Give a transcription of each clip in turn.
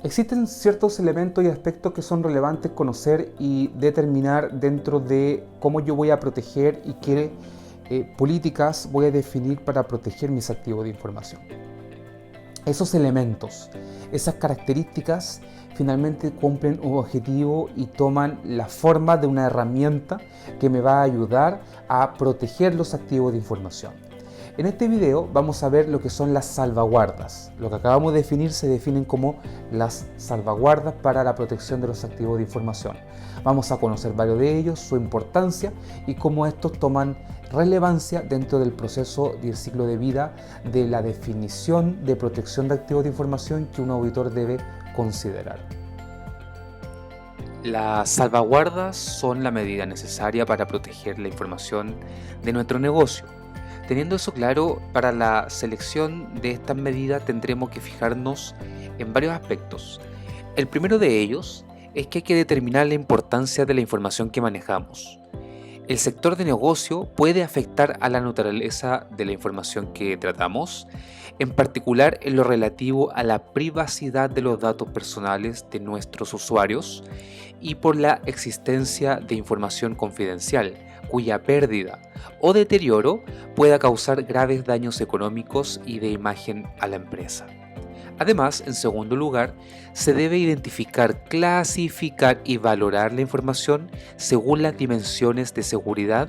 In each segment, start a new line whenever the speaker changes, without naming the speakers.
Existen ciertos elementos y aspectos que son relevantes conocer y determinar dentro de cómo yo voy a proteger y qué políticas voy a definir para proteger mis activos de información. Esos elementos, esas características finalmente cumplen un objetivo y toman la forma de una herramienta que me va a ayudar a proteger los activos de información. En este video vamos a ver lo que son las salvaguardas. Lo que acabamos de definir se definen como las salvaguardas para la protección de los activos de información. Vamos a conocer varios de ellos, su importancia y cómo estos toman relevancia dentro del proceso y el ciclo de vida de la definición de protección de activos de información que un auditor debe considerar. Las salvaguardas son la medida necesaria para proteger la información de nuestro negocio. Teniendo eso claro, para la selección de estas medidas tendremos que fijarnos en varios aspectos. El primero de ellos es que hay que determinar la importancia de la información que manejamos. El sector de negocio puede afectar a la naturaleza de la información que tratamos, en particular en lo relativo a la privacidad de los datos personales de nuestros usuarios y por la existencia de información confidencial, cuya pérdida o deterioro pueda causar graves daños económicos y de imagen a la empresa. Además, en segundo lugar, se debe identificar, clasificar y valorar la información según las dimensiones de seguridad,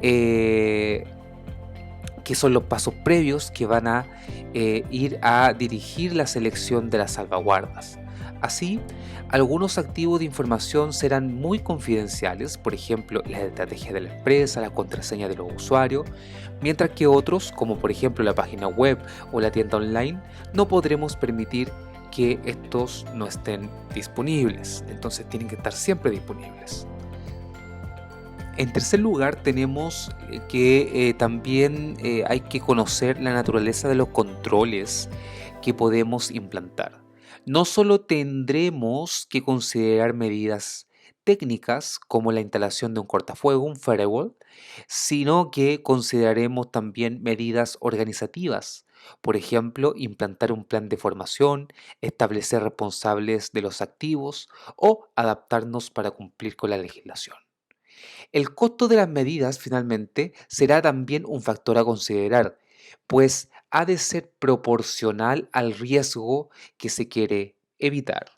que son los pasos previos que van a ir a dirigir la selección de las salvaguardas. Así, algunos activos de información serán muy confidenciales, por ejemplo, la estrategia de la empresa, la contraseña de los usuarios, mientras que otros, como por ejemplo la página web o la tienda online, no podremos permitir que estos no estén disponibles. Entonces tienen que estar siempre disponibles. En tercer lugar, tenemos que también hay que conocer la naturaleza de los controles que podemos implantar. No solo tendremos que considerar medidas técnicas como la instalación de un cortafuego, un firewall, sino que consideraremos también medidas organizativas. Por ejemplo, implantar un plan de formación, establecer responsables de los activos o adaptarnos para cumplir con la legislación. El costo de las medidas finalmente será también un factor a considerar, pues ha de ser proporcional al riesgo que se quiere evitar.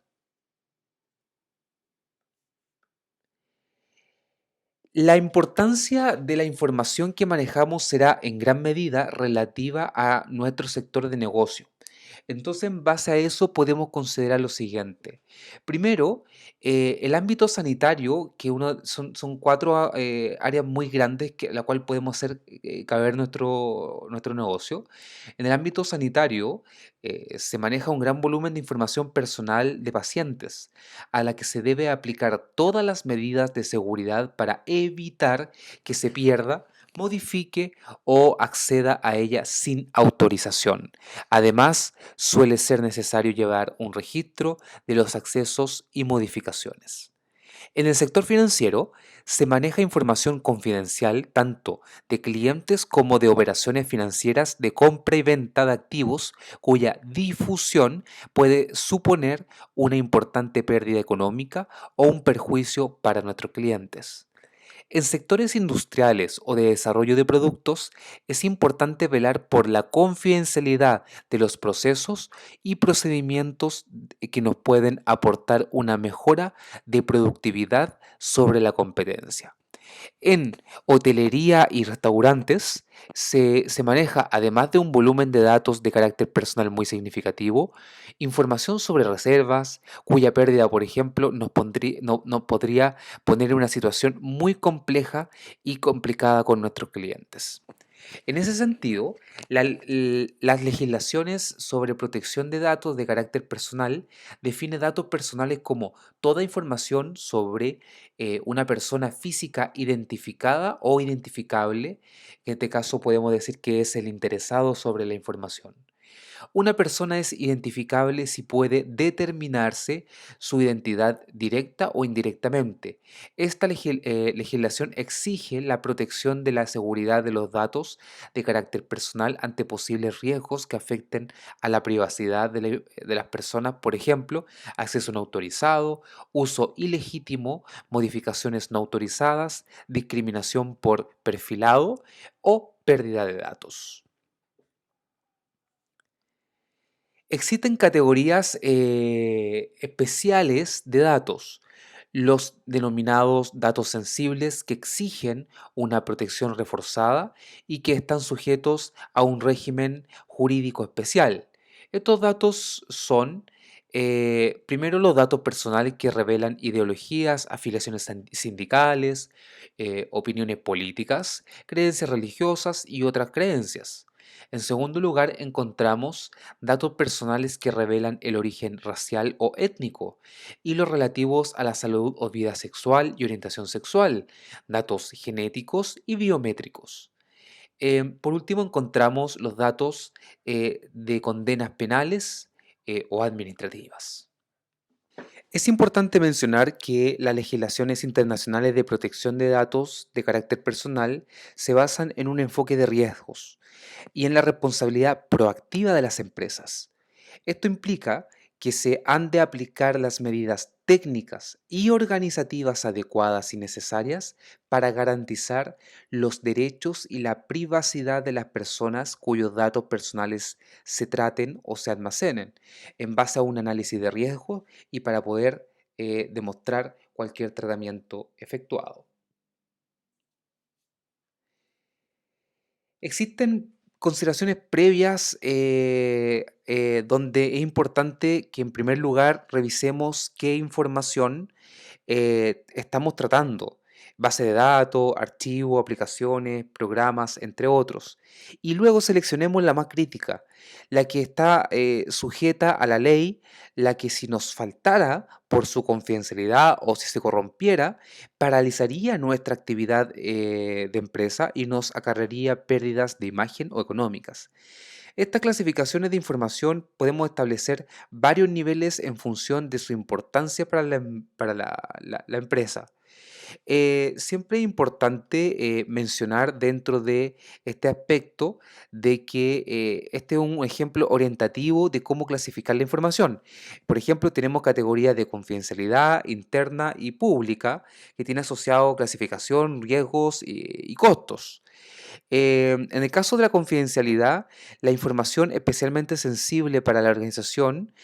La importancia de la información que manejamos será en gran medida relativa a nuestro sector de negocio. Entonces, en base a eso podemos considerar lo siguiente. Primero, el ámbito sanitario, que son cuatro áreas muy grandes que la cual podemos hacer caber nuestro negocio. En el ámbito sanitario se maneja un gran volumen de información personal de pacientes, a la que se debe aplicar todas las medidas de seguridad para evitar que se pierda, modifique o acceda a ella sin autorización. Además, suele ser necesario llevar un registro de los accesos y modificaciones. En el sector financiero se maneja información confidencial tanto de clientes como de operaciones financieras de compra y venta de activos cuya difusión puede suponer una importante pérdida económica o un perjuicio para nuestros clientes. En sectores industriales o de desarrollo de productos, es importante velar por la confidencialidad de los procesos y procedimientos que nos pueden aportar una mejora de productividad sobre la competencia. En hotelería y restaurantes se maneja, además de un volumen de datos de carácter personal muy significativo, información sobre reservas, cuya pérdida, por ejemplo, nos podría poner en una situación muy compleja y complicada con nuestros clientes. En ese sentido, las legislaciones sobre protección de datos de carácter personal define datos personales como toda información sobre una persona física identificada o identificable. En este caso podemos decir que es el interesado sobre la información. Una persona es identificable si puede determinarse su identidad directa o indirectamente. Esta legislación exige la protección de la seguridad de los datos de carácter personal ante posibles riesgos que afecten a la privacidad de las personas, por ejemplo, acceso no autorizado, uso ilegítimo, modificaciones no autorizadas, discriminación por perfilado o pérdida de datos. Existen categorías especiales de datos, los denominados datos sensibles que exigen una protección reforzada y que están sujetos a un régimen jurídico especial. Estos datos son, primero, los datos personales que revelan ideologías, afiliaciones sindicales, opiniones políticas, creencias religiosas y otras creencias. En segundo lugar, encontramos datos personales que revelan el origen racial o étnico y los relativos a la salud o vida sexual y orientación sexual, datos genéticos y biométricos. Por último, encontramos los datos de condenas penales o administrativas. Es importante mencionar que las legislaciones internacionales de protección de datos de carácter personal se basan en un enfoque de riesgos y en la responsabilidad proactiva de las empresas. Esto implica que se han de aplicar las medidas técnicas y organizativas adecuadas y necesarias para garantizar los derechos y la privacidad de las personas cuyos datos personales se traten o se almacenen, en base a un análisis de riesgo y para poder demostrar cualquier tratamiento efectuado. Existen consideraciones previas donde es importante que en primer lugar revisemos qué información estamos tratando, base de datos, archivos, aplicaciones, programas, entre otros. Y luego seleccionemos la más crítica, la que está sujeta a la ley, la que si nos faltara por su confidencialidad o si se corrompiera, paralizaría nuestra actividad de empresa y nos acarrearía pérdidas de imagen o económicas. Estas clasificaciones de información podemos establecer varios niveles en función de su importancia para la empresa. Siempre es importante mencionar dentro de este aspecto de que este es un ejemplo orientativo de cómo clasificar la información. Por ejemplo, tenemos categorías de confidencialidad interna y pública que tiene asociado clasificación, riesgos y costos. En el caso de la confidencialidad, la información especialmente sensible para la organización,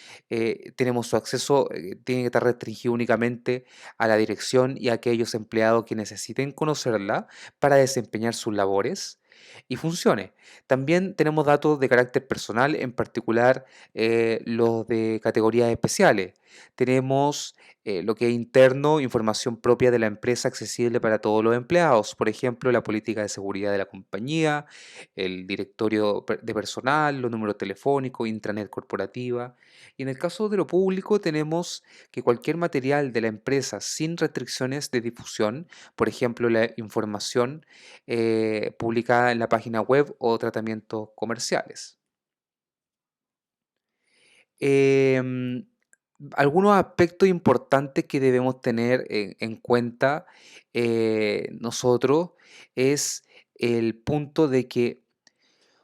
tenemos su acceso, tiene que estar restringido únicamente a la dirección y a aquellos empleados que necesiten conocerla para desempeñar sus labores y funciones. También tenemos datos de carácter personal, en particular los de categorías especiales. Tenemos lo que es interno, información propia de la empresa accesible para todos los empleados, por ejemplo, la política de seguridad de la compañía, el directorio de personal, los números telefónicos, intranet corporativa. Y en el caso de lo público tenemos que cualquier material de la empresa sin restricciones de difusión, por ejemplo, la información publicada en la página web o tratamientos comerciales. Em, Algunos aspectos importantes que debemos tener en cuenta nosotros es el punto de que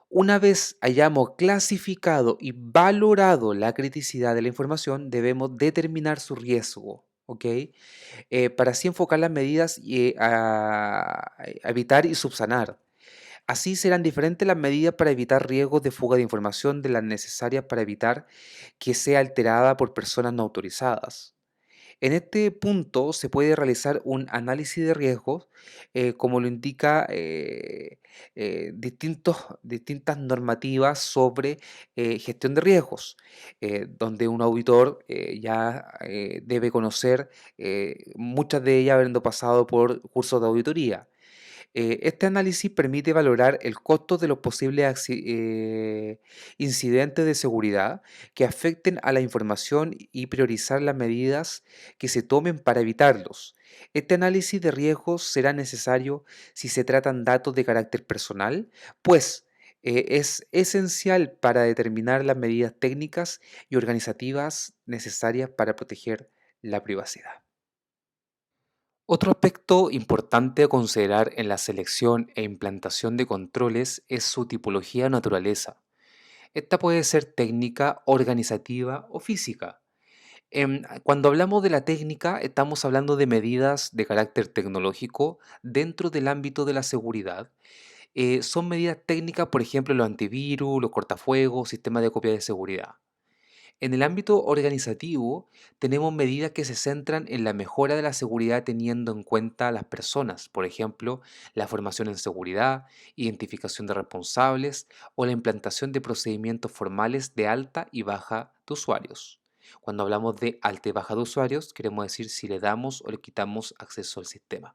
una vez hayamos clasificado y valorado la criticidad de la información, debemos determinar su riesgo, ¿ok? Para así enfocar las medidas y a evitar y subsanar. Así serán diferentes las medidas para evitar riesgos de fuga de información de las necesarias para evitar que sea alterada por personas no autorizadas. En este punto se puede realizar un análisis de riesgos, como lo indica distintas normativas sobre gestión de riesgos, donde un auditor ya debe conocer muchas de ellas habiendo pasado por cursos de auditoría. Este análisis permite valorar el costo de los posibles incidentes de seguridad que afecten a la información y priorizar las medidas que se tomen para evitarlos. Este análisis de riesgos será necesario si se tratan datos de carácter personal, pues Es esencial para determinar las medidas técnicas y organizativas necesarias para proteger la privacidad. Otro aspecto importante a considerar en la selección e implantación de controles es su tipología o naturaleza. Esta puede ser técnica, organizativa o física. Cuando hablamos de la técnica, estamos hablando de medidas de carácter tecnológico dentro del ámbito de la seguridad. Son medidas técnicas, por ejemplo, los antivirus, los cortafuegos, sistemas de copia de seguridad. En el ámbito organizativo, tenemos medidas que se centran en la mejora de la seguridad teniendo en cuenta a las personas, por ejemplo, la formación en seguridad, identificación de responsables o la implantación de procedimientos formales de alta y baja de usuarios. Cuando hablamos de alta y baja de usuarios, queremos decir si le damos o le quitamos acceso al sistema.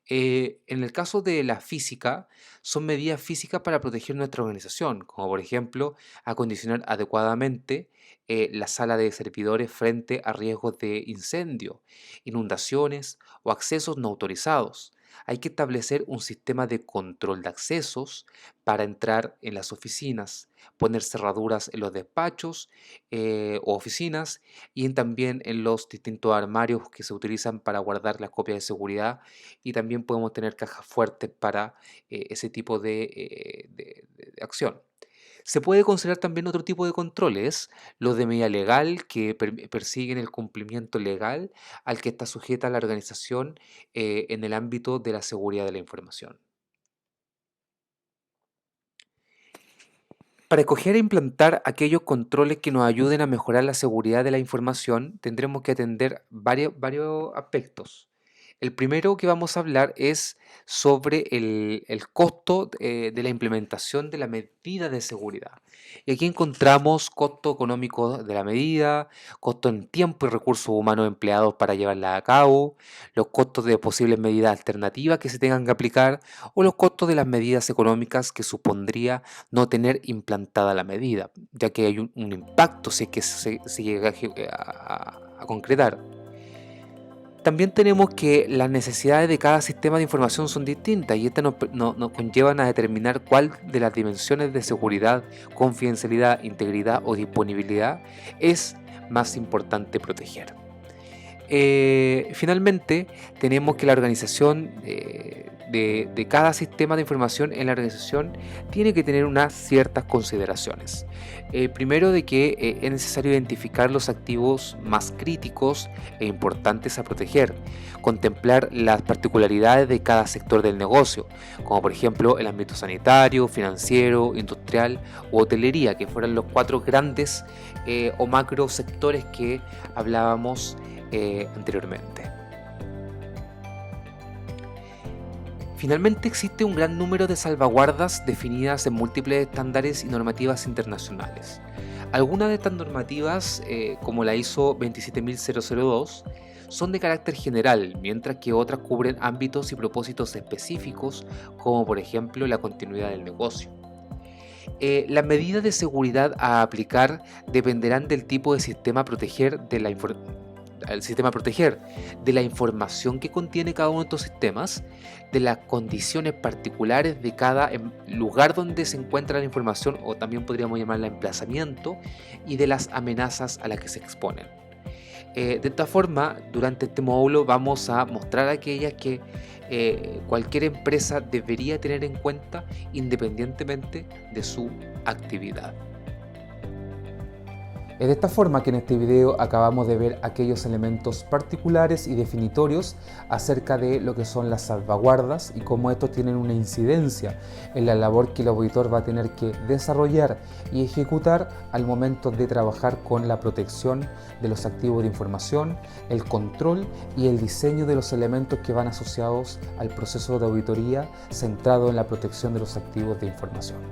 En el caso de la física, son medidas físicas para proteger nuestra organización, como por ejemplo acondicionar adecuadamente la sala de servidores frente a riesgos de incendio, inundaciones o accesos no autorizados. Hay que establecer un sistema de control de accesos para entrar en las oficinas, poner cerraduras en los despachos o oficinas y también en los distintos armarios que se utilizan para guardar las copias de seguridad y también podemos tener cajas fuertes para ese tipo de acción. Se puede considerar también otro tipo de controles, los de medida legal, que persiguen el cumplimiento legal al que está sujeta la organización en el ámbito de la seguridad de la información. Para escoger e implantar aquellos controles que nos ayuden a mejorar la seguridad de la información, tendremos que atender varios aspectos. El primero que vamos a hablar es sobre el costo de la implementación de la medida de seguridad. Y aquí encontramos costo económico de la medida, costo en tiempo y recursos humanos empleados para llevarla a cabo, los costos de posibles medidas alternativas que se tengan que aplicar o los costos de las medidas económicas que supondría no tener implantada la medida, ya que hay un impacto si es que se llega a concretar. También tenemos que las necesidades de cada sistema de información son distintas y estas nos conllevan a determinar cuál de las dimensiones de seguridad, confidencialidad, integridad o disponibilidad es más importante proteger. Finalmente, tenemos que la organización de cada sistema de información en la organización tiene que tener unas ciertas consideraciones. Primero, de que es necesario identificar los activos más críticos e importantes a proteger, contemplar las particularidades de cada sector del negocio, como por ejemplo el ámbito sanitario, financiero, industrial u hotelería, que fueran los cuatro grandes o macro sectores que hablábamos anteriormente. Finalmente existe un gran número de salvaguardas definidas en múltiples estándares y normativas internacionales. Algunas de estas normativas, como la ISO 27002, son de carácter general, mientras que otras cubren ámbitos y propósitos específicos, como por ejemplo la continuidad del negocio. Las medidas de seguridad a aplicar dependerán del tipo de sistema a proteger al sistema a proteger, de la información que contiene cada uno de estos sistemas, de las condiciones particulares de cada lugar donde se encuentra la información, o también podríamos llamarla emplazamiento, y de las amenazas a las que se exponen. De esta forma, durante este módulo vamos a mostrar aquellas que cualquier empresa debería tener en cuenta independientemente de su actividad. Es de esta forma que en este video acabamos de ver aquellos elementos particulares y definitorios acerca de lo que son las salvaguardas y cómo estos tienen una incidencia en la labor que el auditor va a tener que desarrollar y ejecutar al momento de trabajar con la protección de los activos de información, el control y el diseño de los elementos que van asociados al proceso de auditoría centrado en la protección de los activos de información.